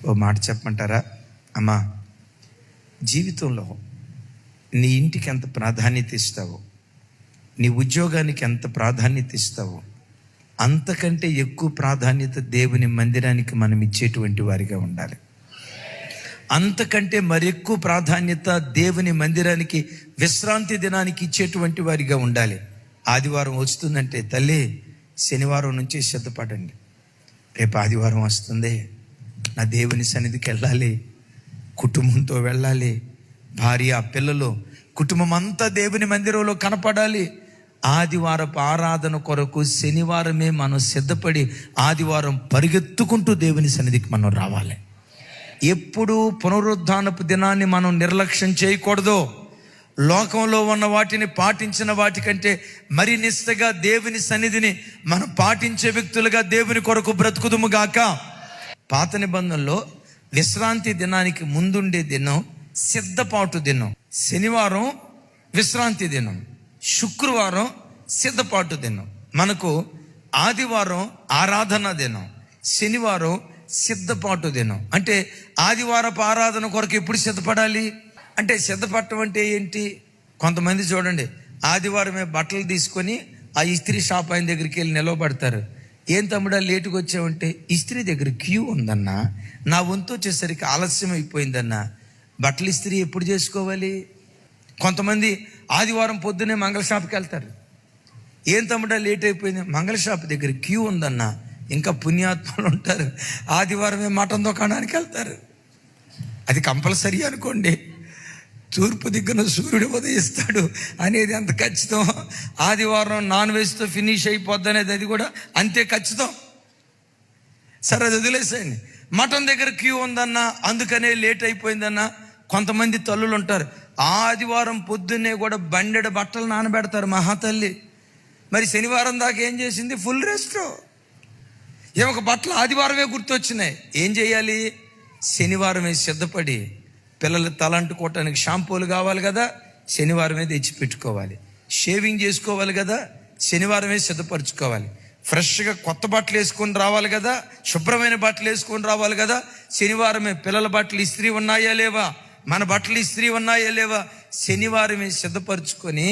ఓ మాట చెప్పమంటారా? అమ్మా, జీవితంలో నీ ఇంటికి ఎంత ప్రాధాన్యత ఇస్తావో, నీ ఉద్యోగానికి ఎంత ప్రాధాన్యత ఇస్తావో, అంతకంటే ఎక్కువ ప్రాధాన్యత దేవుని మందిరానికి మనం ఇచ్చేటువంటి వారిగా ఉండాలి. అంతకంటే మరెక్కువ ప్రాధాన్యత దేవుని మందిరానికి విశ్రాంతి దినానికి ఇచ్చేటువంటి వారిగా ఉండాలి. ఆదివారం వస్తుందంటే, తల్లి శనివారం నుంచి సిద్ధపడండి, రేపు ఆదివారం వస్తుంది, నా దేవుని సన్నిధికి వెళ్ళాలి, కుటుంబంతో వెళ్ళాలి, భార్య పిల్లలు కుటుంబం అంతా దేవుని మందిరంలో కనపడాలి. ఆదివారపు ఆరాధన కొరకు శనివారమే మనం సిద్ధపడి ఆదివారం పరిగెత్తుకుంటూ దేవుని సన్నిధికి మనం రావాలి. ఎప్పుడు పునరుద్ధానపు దినాన్ని మనం నిర్లక్ష్యం చేయకూడదు. లోకంలో ఉన్న వాటిని పాటించిన వాటికంటే మరి నిష్టగా దేవుని సన్నిధిని మనం పాటించే వ్యక్తులుగా దేవుని కొరకు బ్రతుకుదుము గాక. పాత నిబంధనలో విశ్రాంతి దినానికి ముందుండే దినం సిద్ధపాటు దినం. శనివారం విశ్రాంతి దినం, శుక్రవారం సిద్ధపాటు దినం. మనకు ఆదివారం ఆరాధన దినం, శనివారం సిద్ధపాటు దినం. అంటే ఆదివారపు ఆరాధన కొరకు ఎప్పుడు సిద్ధపడాలి అంటే, సిద్ధపడటం అంటే ఏంటి? కొంతమంది చూడండి, ఆదివారమే బట్టలు తీసుకొని ఆ ఇస్త్రీ షాప్ ఆయన దగ్గరికి వెళ్ళి నిలవబడతారు. ఏం తమ్ముడా లేటుగా వచ్చావంటే, ఇస్త్రీ దగ్గర క్యూ ఉందన్నా, నా వంతు వచ్చేసరికి ఆలస్యం అయిపోయిందన్నా. బట్టలు ఇస్త్రీ ఎప్పుడు చేసుకోవాలి? కొంతమంది ఆదివారం పొద్దునే మంగళ షాప్కి వెళ్తారు. ఏం తమ్ముడా లేట్ అయిపోయింది, మంగళ షాప్ దగ్గర క్యూ ఉందన్నా. ఇంకా పుణ్యాత్మలు ఉంటారు, ఆదివారమే మటన్ దుకాణానికి వెళ్తారు. అది కంపల్సరీ అనుకోండి. తూర్పు దిక్కున సూర్యుడు ఉదయిస్తాడు అనేది అంత ఖచ్చితం. ఆదివారం నాన్ వెజ్తో ఫినిష్ అయిపోద్ది అనేది అది కూడా అంతే ఖచ్చితం. సరే, అది వదిలేసేయండి. మటన్ దగ్గర క్యూ ఉందన్నా, అందుకనే లేట్ అయిపోయిందన్నా. కొంతమంది తల్లులు ఉంటారు, ఆదివారం పొద్దున్నే కూడా బండెడ బట్టలు నానబెడతారు మహాతల్లి. మరి శనివారం దాకా ఏం చేసింది? Full rest. ఒక బట్టలు ఆదివారమే గుర్తొచ్చినాయి, ఏం చేయాలి? శనివారమే సిద్ధపడి, పిల్లలు తలంటుకోవటానికి షాంపూలు కావాలి కదా, శనివారమే తెచ్చిపెట్టుకోవాలి. షేవింగ్ చేసుకోవాలి కదా, శనివారమే సిద్ధపరచుకోవాలి. ఫ్రెష్గా కొత్త బట్టలు వేసుకొని రావాలి కదా, శుభ్రమైన బట్టలు వేసుకొని రావాలి కదా, శనివారమే. పిల్లల బట్టలు ఇస్త్రీ ఉన్నాయా లేవా, మన బట్టలు ఇస్త్రీ ఉన్నాయా లేవా, శనివారమే సిద్ధపరచుకొని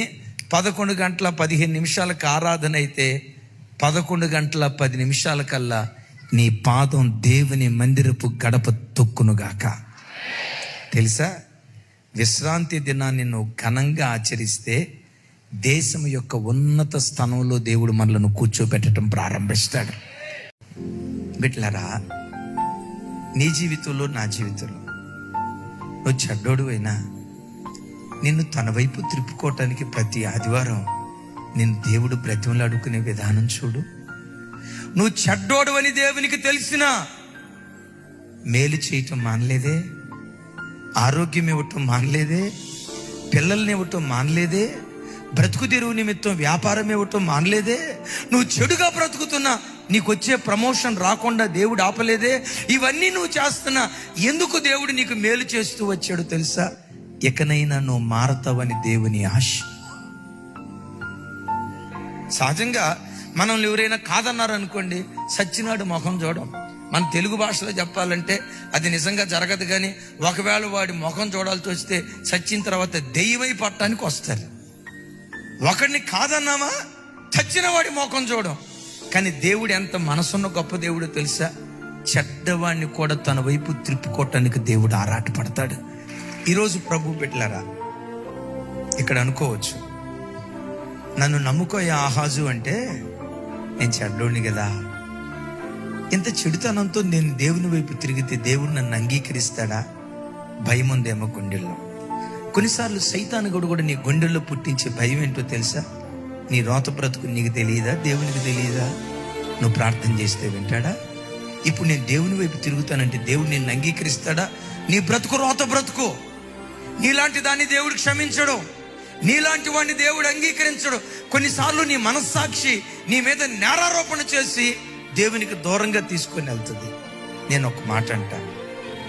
11 గంటల 15 నిమిషాలకు ఆరాధన అయితే 11 గంటల 10 నిమిషాల కల్లా నీ పాదం దేవుని మందిరపు గడప తొక్కునుగాక. తెలుసా, విశ్రాంతి దినాన్ని నువ్వు ఘనంగా ఆచరిస్తే దేశం యొక్క ఉన్నత స్థానంలో దేవుడు మనలను కూర్చోబెట్టడం ప్రారంభిస్తాడు. బిడ్డలారా, నీ జీవితంలో నా జీవితంలో నువ్వు చెడ్డోడు అయినా నిన్ను తన వైపు త్రిప్పుకోవటానికి ప్రతి ఆదివారం నిన్ను దేవుడు బ్రతిమలాడుకునే విధానం చూడు. నువ్వు చెడ్డోడు అని దేవునికి తెలిసినా మేలు చేయటం మానలేదే, ఆరోగ్యం ఇవ్వటం మానలేదే, పిల్లల్ని ఇవ్వటం మానలేదే, బ్రతుకు తెరువు నిమిత్తం వ్యాపారం ఇవ్వటం మానలేదే. నువ్వు చెడుగా బ్రతుకుతున్నా నీకు వచ్చే ప్రమోషన్ రాకుండా దేవుడు ఆపలేదే. ఇవన్నీ నువ్వు చేస్తున్నా ఎందుకు దేవుడు నీకు మేలు చేస్తూ వచ్చాడు తెలుసా? ఎకనైనా నువ్వు మారతావని దేవుని ఆశ. సహజంగా మనల్ని ఎవరైనా కాదన్నారు అనుకోండి, సచ్చినాడు ముఖం చూడం. మన తెలుగు భాషలో చెప్పాలంటే అది నిజంగా జరగదు. కానీ ఒకవేళ వాడి ముఖం చూడాల్సి వస్తే చచ్చిన తర్వాత దెయ్యమై పట్టడానికి వస్తారు. ఒకడిని కాదన్నామా, చచ్చిన వాడి ముఖం చూడం. కానీ దేవుడు ఎంత మనసున్న గొప్ప దేవుడో తెలుసా? చెడ్డవాడిని కూడా తన వైపు త్రిప్పుకోవటానికి దేవుడు ఆరాటపడతాడు. ఈరోజు ప్రభు బిడ్డలారా, ఇక్కడ అనుకోవచ్చు, నన్ను నమ్ముకోయే ఆహాజు అంటే నేను చెడ్డోడిని కదా, ఇంత చెడుతనంతో నేను దేవుని వైపు తిరిగితే దేవుడు నన్ను అంగీకరిస్తాడా? భయం ఉందేమో గుండెల్లో. కొన్నిసార్లు సైతానుడు కూడా నీ గుండెల్లో పుట్టించే భయం ఏంటో తెలుసా? నీ రోత బ్రతుకు నీకు తెలియదా? దేవునికి తెలియదా? నువ్వు ప్రార్థన చేస్తే వింటాడా? ఇప్పుడు నేను దేవుని వైపు తిరుగుతానంటే దేవుడు నిన్ను అంగీకరిస్తాడా? నీ బ్రతుకు రోత బ్రతుకు. నీలాంటి దాన్ని దేవుడు క్షమించడు, నీలాంటి వాడిని దేవుడు అంగీకరించడు. కొన్నిసార్లు నీ మనస్సాక్షి నీ మీద నేరారోపణ చేసి దేవునికి దూరంగా తీసుకొని వెళ్తుంది. నేను ఒక మాట అంటా,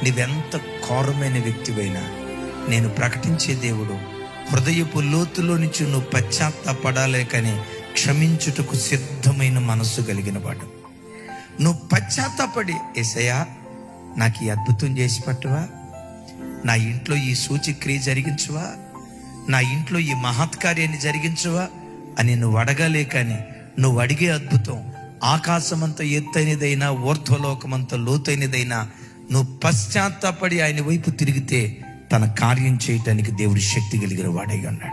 నీవెంత ఘోరమైన వ్యక్తివైనా నేను ప్రకటించే దేవుడు హృదయపు లోతులో నుంచి నువ్వు పశ్చాత్తాపడాలే కానీ క్షమించుటకు సిద్ధమైన మనస్సు కలిగిన వాడు. నువ్వు పశ్చాత్తాపడి, యేసయ్యా నాకు ఈ అద్భుతం చేసి పట్టువా, నా ఇంట్లో ఈ సూచక్రియ జరిగించువా, నా ఇంట్లో ఈ మహత్కార్యాన్ని జరిగించువా అని నువ్వు అడగాలే. కానీ నువ్వు అడిగే అద్భుతం ఆకాశమంత ఎత్తైనదైనా, ఊర్ధ్వలోకమంత లోతైనదైనా, నువ్వు పశ్చాత్తాపడి ఆయన వైపు తిరిగితే తన కార్యం చేయటానికి దేవుడు శక్తి కలిగిన వాడై ఉన్నాడు.